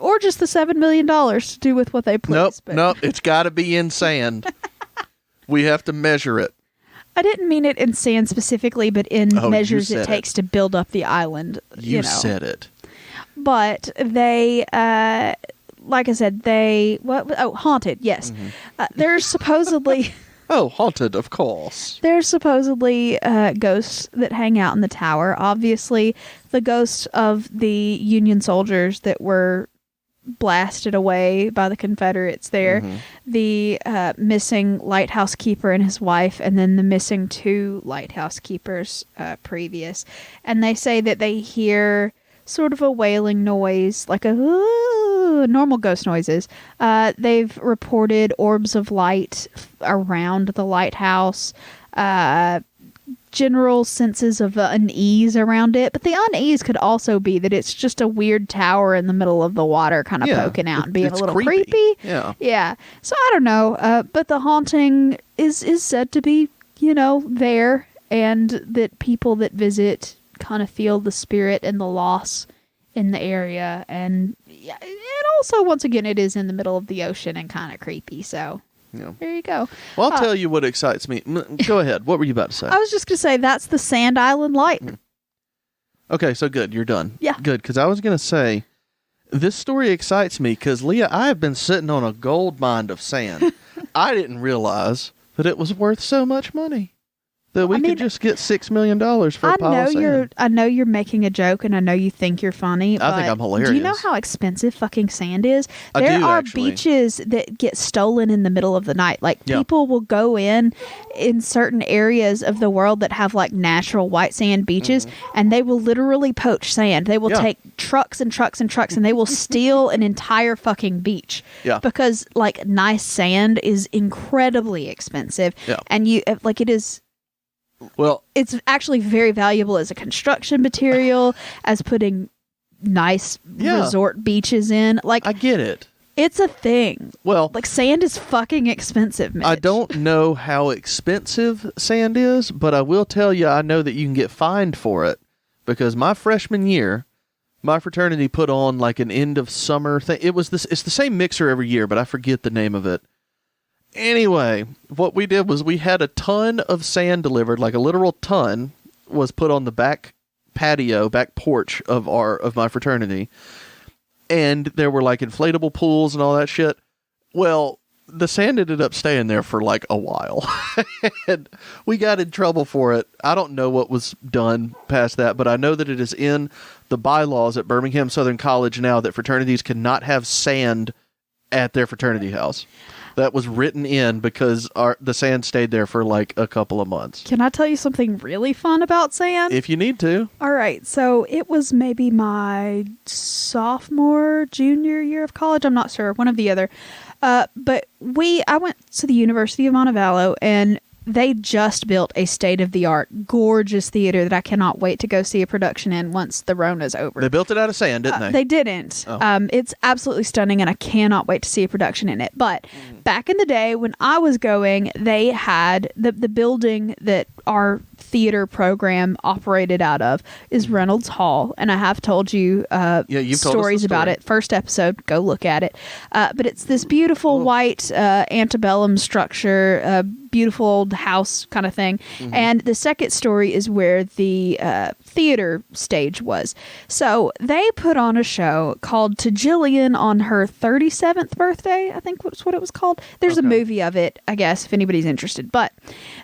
Or just the $7 million to do with what they please. Nope, it's got to be in sand. We have to measure it. I didn't mean it in sand specifically, but in measures it takes to build up the island. You said it. But they, like I said, haunted, yes. Mm-hmm. There's supposedly... Oh, haunted, of course. There's supposedly ghosts that hang out in the tower. Obviously, the ghosts of the Union soldiers that were blasted away by the Confederates there. Mm-hmm. The missing lighthouse keeper and his wife, and then the missing 2 lighthouse keepers previous. And they say that they hear sort of a wailing noise, like a normal ghost noises. They've reported orbs of light around the lighthouse, general senses of unease around it, but the unease could also be that it's just a weird tower in the middle of the water kind of poking out and being a little creepy. Yeah. So I don't know, but the haunting is said to be, there, and that people that visit kind of feel the spirit and the loss in the area. And also, once again, it is in the middle of the ocean and kind of creepy. So there you go. Well, I'll tell you what excites me. Go ahead. What were you about to say? I was just going to say that's the Sand Island Light. Okay, so good. You're done. Yeah. Good, because I was going to say, this story excites me because, Leah, I have been sitting on a gold mine of sand. I didn't realize that it was worth so much money. That we could just get $6 million for a pile of sand. I know you're making a joke, and I know you think you're funny. I think I'm hilarious. Do you know how expensive fucking sand is? There are beaches that get stolen in the middle of the night. Like, people will go in certain areas of the world that have, like, natural white sand beaches, and they will literally poach sand. They will take trucks and trucks and trucks, and they will steal an entire fucking beach. Yeah. Because, like, nice sand is incredibly expensive. Yeah. And it is... Well, it's actually very valuable as a construction material, as putting nice resort beaches in. Like, I get it. It's a thing. Well, like, sand is fucking expensive, Mitch. I don't know how expensive sand is, but I will tell you, I know that you can get fined for it, because my freshman year, my fraternity put on like an end of summer thing. It's the same mixer every year, but I forget the name of it. Anyway, what we did was we had a ton of sand delivered, like a literal ton was put on the back patio, back porch of my fraternity. And there were like inflatable pools and all that shit. Well, the sand ended up staying there for like a while. And we got in trouble for it. I don't know what was done past that, but I know that it is in the bylaws at Birmingham Southern College now that fraternities cannot have sand at their fraternity house. That was written in because the sand stayed there for like a couple of months. Can I tell you something really fun about sand? If you need to. All right. So it was maybe my sophomore, junior year of college. I'm not sure. One of the other. But I went to the University of Montevallo, and they just built a state-of-the-art, gorgeous theater that I cannot wait to go see a production in once the Rona's over. They built it out of sand, didn't they? They didn't. Oh. It's absolutely stunning, and I cannot wait to see a production in it. But back in the day when I was going, they had the building that our theater program operated out of is Reynolds Hall, and I have told you stories about it. First episode, go look at it. But it's this beautiful white antebellum structure, beautiful old house kind of thing. Mm-hmm. And the second story is where the theater stage was. So they put on a show called To Jillian on Her 37th Birthday, I think that's what it was called. There's a movie of it, I guess, if anybody's interested. But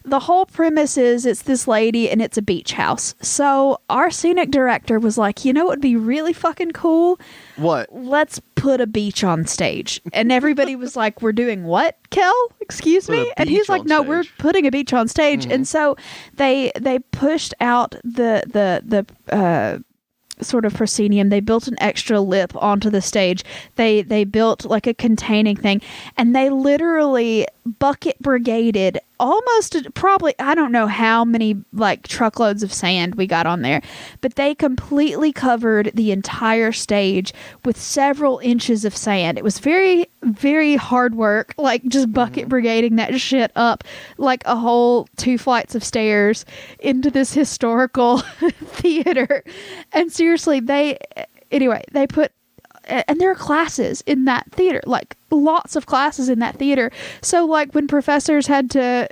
the whole premise is it's this lady and it's a beach house. So our scenic director was like, you know what would be really fucking cool? What? Let's put a beach on stage. And everybody was like, we're doing what, Kel? Excuse me? And he's like, no, we're putting a beach on stage. Mm-hmm. And so they pushed out the sort of proscenium. They built an extra lip onto the stage. They built like a containing thing, and they literally bucket brigaded almost probably, I don't know how many like truckloads of sand we got on there, but they completely covered the entire stage with several inches of sand. It was very, very hard work, like just bucket brigading that shit up like a whole 2 flights of stairs into this historical theater. And seriously, they put and there are classes in that theater, like lots of classes in that theater. So like when professors had to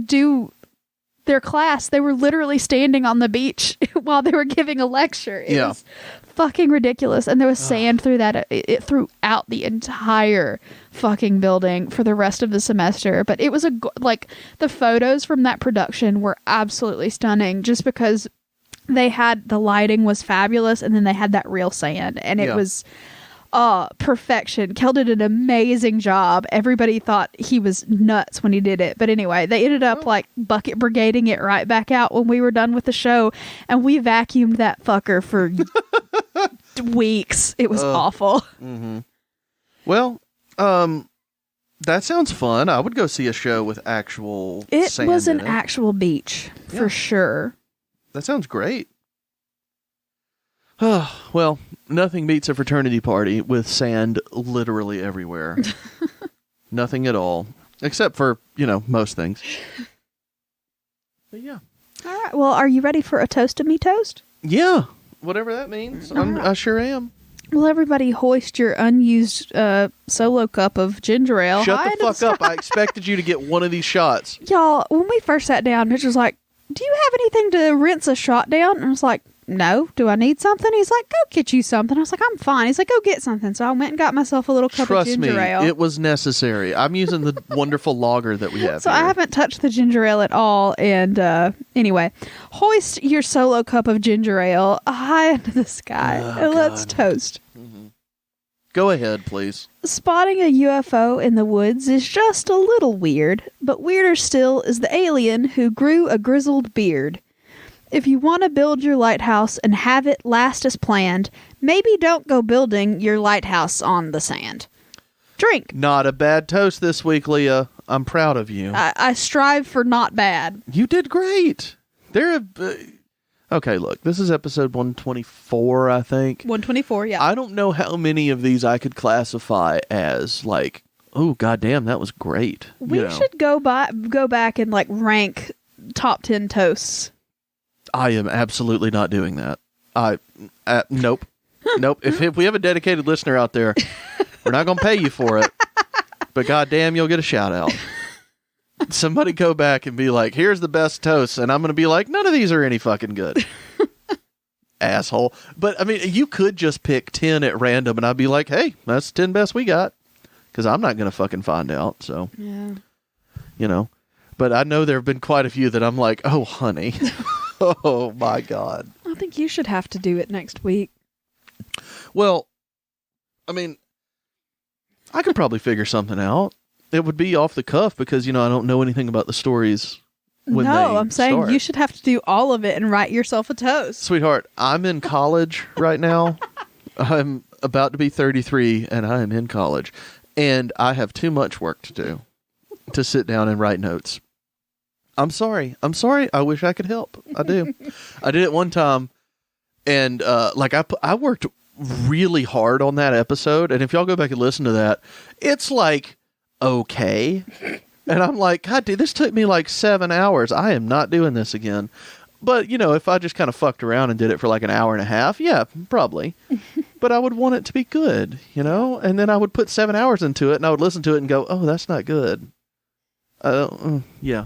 do their class, they were literally standing on the beach while they were giving a lecture. It was fucking ridiculous. And there was sand throughout the entire fucking building for the rest of the semester. But it was the photos from that production were absolutely stunning, just because the lighting was fabulous, and then they had that real sand, and it was perfection. Kel did an amazing job. Everybody thought he was nuts when he did it. But anyway, they ended up like bucket brigading it right back out when we were done with the show, and we vacuumed that fucker for weeks. It was awful. Mm-hmm. Well, that sounds fun. I would go see a show with actual sand. It was an actual beach for sure. That sounds great. Well, nothing beats a fraternity party with sand literally everywhere. Nothing at all. Except for, most things. But yeah. All right. Well, are you ready for a toast to me toast? Yeah. Whatever that means. I sure am. Well, everybody hoist your unused solo cup of ginger ale. Shut the fuck up. I expected you to get one of these shots. Y'all, when we first sat down, Mitch was like, do you have anything to rinse a shot down? And I was like, no. Do I need something? He's like, go get you something. I was like, I'm fine. He's like, go get something. So I went and got myself a little cup of ginger ale. It was necessary. I'm using the wonderful lager that we have So here. I haven't touched the ginger ale at all. And anyway, hoist your solo cup of ginger ale high into the sky. And let's toast. Mm-hmm. Go ahead, please. Spotting a UFO in the woods is just a little weird, but weirder still is the alien who grew a grizzled beard. If you want to build your lighthouse and have it last as planned, maybe don't go building your lighthouse on the sand. Drink. Not a bad toast this week, Leah. I'm proud of you. I strive for not bad. You did great. Okay, look, this is episode 124, I think. 124, yeah. I don't know how many of these I could classify as like, oh, goddamn, that was great. We should go back and like rank top 10 toasts. I am absolutely not doing that. Nope. Nope. If we have a dedicated listener out there, we're not going to pay you for it. But goddamn, you'll get a shout out. Somebody go back and be like, here's the best toast. And I'm going to be like, none of these are any fucking good. Asshole. But I mean, you could just pick 10 at random and I'd be like, hey, that's 10 best we got. Because I'm not going to fucking find out. So, But I know there have been quite a few that I'm like, oh, honey. Oh, my God. I think you should have to do it next week. Well, I mean, I could probably figure something out. It would be off the cuff because, I don't know anything about the stories when I'm saying start. You should have to do all of it and write yourself a toast. Sweetheart, I'm in college right now. I'm about to be 33 and I am in college. And I have too much work to do to sit down and write notes. I'm sorry. I wish I could help. I do. I did it one time. And I worked really hard on that episode. And if y'all go back and listen to that, it's like, okay. And I'm like, God, dude, this took me like 7 hours. I am not doing this again. But, if I just kind of fucked around and did it for like an hour and a half, yeah, probably. But I would want it to be good, And then I would put 7 hours into it and I would listen to it and go, oh, that's not good. Yeah,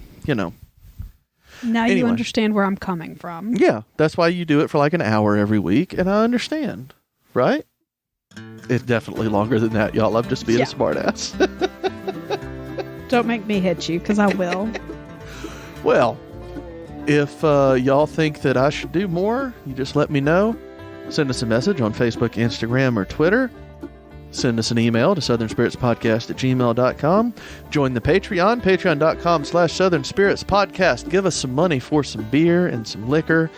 Now you understand where I'm coming from. Yeah, that's why you do it for like an hour every week, and I understand, right? It's definitely longer than that, y'all. I'm just being a smartass. Don't make me hit you, because I will. Well, if y'all think that I should do more, you just let me know. Send us a message on Facebook, Instagram, or Twitter. Send us an email to southernspiritspodcast@gmail.com. Join the Patreon, patreon.com/southernspiritspodcast. Give us some money for some beer and some liquor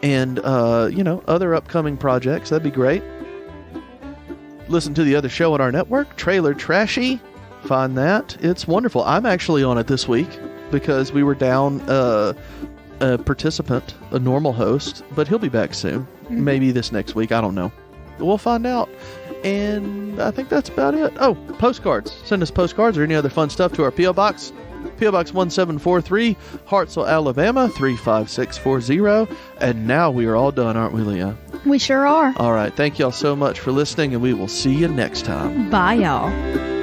and, other upcoming projects. That'd be great. Listen to the other show on our network, Trailer Trashy. Find that. It's wonderful. I'm actually on it this week because we were down a participant, a normal host, but he'll be back soon. Mm-hmm. Maybe this next week. I don't know. We'll find out. And I think that's about it. Oh, postcards. Send us postcards or any other fun stuff to our P.O. Box, P.O. Box 1743, Hartselle, Alabama 35640. And now we are all done, aren't we, Leah? We sure are. All right. Thank y'all so much for listening, and we will see you next time. Bye, y'all.